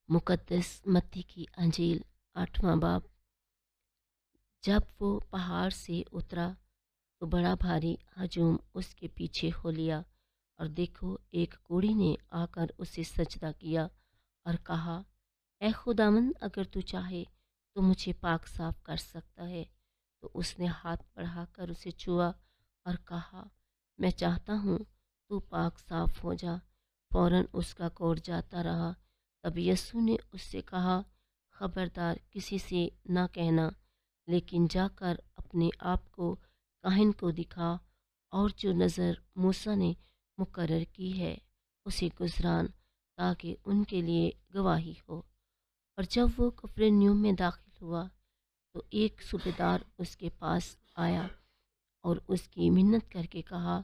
मुक़द्दस मत्ती की अंजील 8वां बाब। जब वो पहाड़ से उतरा तो बड़ा भारी हजूम उसके पीछे हो लिया, और देखो एक कोढ़ी ने आकर उसे सजदा किया और कहा, ए खुदावंद, अगर तू चाहे तो मुझे पाक साफ कर सकता है। तो उसने हाथ बढ़ाकर उसे छुआ और कहा, मैं चाहता हूँ, तू पाक साफ हो जा। फौरन उसका कोढ़ जाता रहा। तब यीशु ने उससे कहा, खबरदार किसी से ना कहना, लेकिन जाकर अपने आप को काहिन को दिखा, और जो नज़र मूसा ने मुकर्रर की है उसे गुजरान, ताकि उनके लिए गवाही हो। और जब वो कफरनहूम में दाखिल हुआ तो एक सूबेदार उसके पास आया और उसकी मिन्नत करके कहा,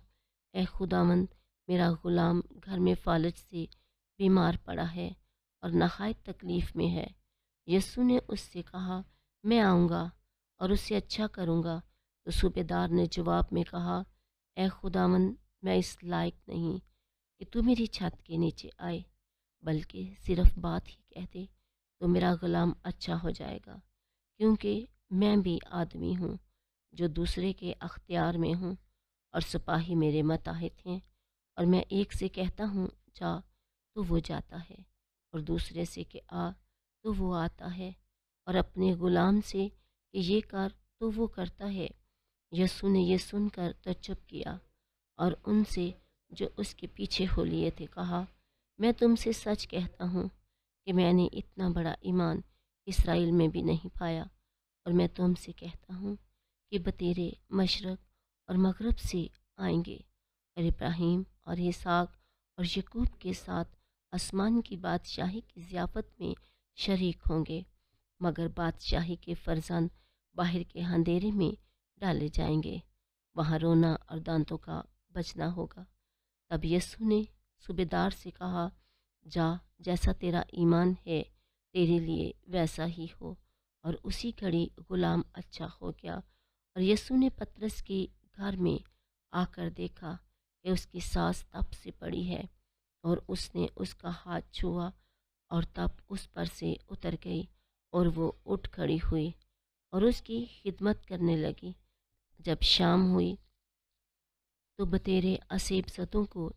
ए खुदावंद, मेरा ग़ुलाम घर में फालज से बीमार पड़ा है और नहायत तकलीफ़ में है। यीशु ने उससे कहा, मैं आऊँगा और उसे अच्छा करूँगा। तो सूबेदार ने जवाब में कहा, ए खुदावंद, मैं इस लायक नहीं कि तू मेरी छत के नीचे आए, बल्कि सिर्फ बात ही कह दे तो मेरा ग़ुलाम अच्छा हो जाएगा, क्योंकि मैं भी आदमी हूँ जो दूसरे के अख्तियार में हूँ, और सिपाही मेरे मुताहित हैं। और मैं एक से कहता हूँ जा, तो वो जाता है, और दूसरे से कि आ, तो वो आता है, और अपने ग़ुलाम से कि ये कर, तो वो करता है। यीशु ने ये सुनकर तज्जुब किया और उनसे जो उसके पीछे हो लिए थे कहा, मैं तुमसे सच कहता हूँ कि मैंने इतना बड़ा ईमान इसराइल में भी नहीं पाया। और मैं तुमसे कहता हूँ कि बतेरे मशरक़ और मगरब से आएंगे और इब्राहीम और इसहाक और याकूब के साथ आसमान की बादशाही की ज़ियाफ़त में शरीक होंगे, मगर बादशाही के फर्जंद बाहर के अंधेरे में डाले जाएंगे, वहाँ रोना और दांतों का बजना होगा। तब यीशु ने सूबेदार से कहा, जा, जैसा तेरा ईमान है तेरे लिए वैसा ही हो। और उसी घड़ी ग़ुलाम अच्छा हो गया। और यीशु ने पतरस के घर में आकर देखा कि उसकी सांस तब से पड़ी है, और उसने उसका हाथ छुआ, और तब उस पर से उतर गई, और वो उठ खड़ी हुई और उसकी खिदमत करने लगी। जब शाम हुई तो बतेरे असेबजदों को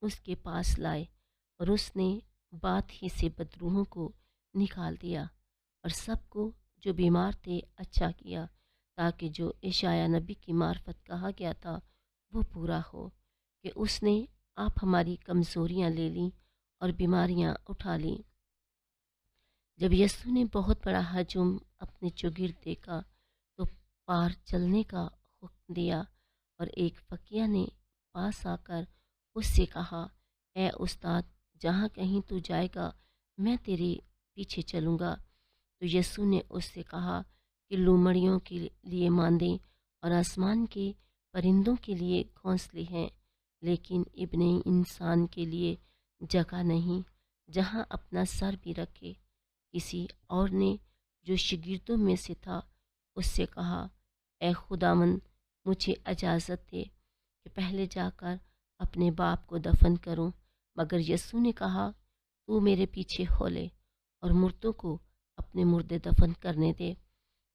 उसके पास लाए, और उसने बात ही से बदरूहों को निकाल दिया, और सबको जो बीमार थे अच्छा किया, ताकि जो इशाया नबी की मार्फत कहा गया था वो पूरा हो, कि उसने आप हमारी कमज़ोरियाँ ले लीं और बीमारियाँ उठा लीं। जब यीशु ने बहुत बड़ा हजूम अपने चौगिर्द देखा तो पार चलने का हुक्म दिया, और एक फ़कीह ने पास आकर उससे कहा, ए उस्ताद, जहाँ कहीं तू जाएगा मैं तेरे पीछे चलूँगा। तो यीशु ने उससे कहा कि लोमड़ियों के लिए मांदे और आसमान के परिंदों के लिए घोंसले हैं, लेकिन इब्ने इंसान के लिए जगह नहीं जहाँ अपना सर भी रखे। किसी और ने जो शागिर्दों में से था उससे कहा, ए खुदावंद, मुझे इजाज़त दे कि पहले जाकर अपने बाप को दफन करूं। मगर यीशु ने कहा, तू मेरे पीछे हो ले और मुर्दों को अपने मुर्दे दफन करने दे।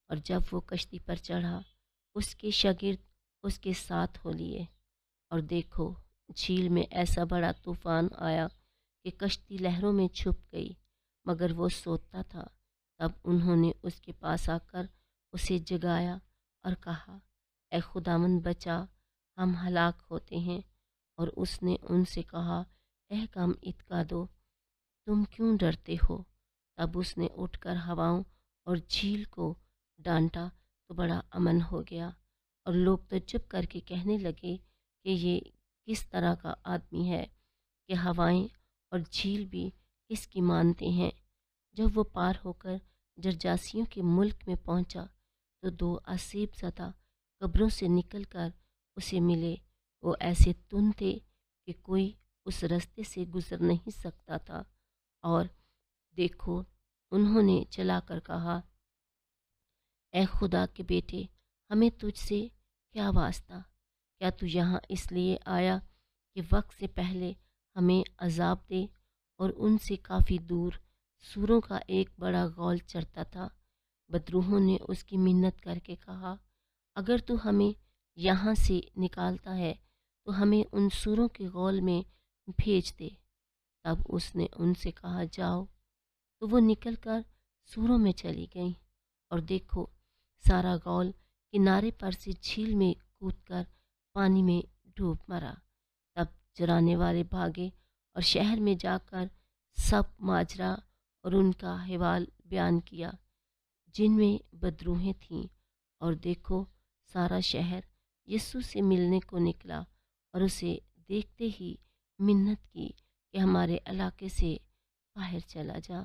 और जब वो कश्ती पर चढ़ा उसके शागिर्द उसके साथ हो लिए, और देखो झील में ऐसा बड़ा तूफान आया कि कश्ती लहरों में छुप गई, मगर वो सोता था। तब उन्होंने उसके पास आकर उसे जगाया और कहा, ए खुदावंद, बचा, हम हलाक होते हैं। और उसने उनसे कहा, ए कम इत्का दो, तुम क्यों डरते हो। तब उसने उठकर हवाओं और झील को डांटा तो बड़ा अमन हो गया, और लोग तज्जुब करके कहने लगे कि ये किस तरह का आदमी है कि हवाएं और झील भी इसकी मानते हैं। जब वो पार होकर जरजासियों के मुल्क में पहुंचा तो दो असीब ज़दा कब्रों से निकलकर उसे मिले। वो ऐसे तुन थे कि कोई उस रास्ते से गुजर नहीं सकता था। और देखो, उन्होंने चलाकर कहा, ए खुदा के बेटे, हमें तुझसे क्या वास्ता? क्या तू यहाँ इसलिए आया कि वक्त से पहले हमें अजाब दे और उनसे काफ़ी दूर سوروں کا ایک بڑا غول چرتا تھا۔ بدروحوں نے اس کی منت کر کے کہا، اگر تو ہمیں یہاں سے نکالتا ہے تو ہمیں ان سوروں کے غول میں بھیج دے۔ تب اس نے ان سے کہا، جاؤ۔ تو وہ نکل کر سوروں میں چلی گئیں، اور دیکھو سارا غول کنارے پر سے جھیل میں کود کر پانی میں ڈوب مرا۔ تب چرانے والے بھاگے اور شہر میں جا کر سب ماجرا اور ان کا حوال بیان کیا جن میں بدروہیں تھیں، اور دیکھو سارا شہر یسوع سے ملنے کو نکلا اور اسے دیکھتے ہی منت کی کہ ہمارے علاقے سے باہر چلا جا۔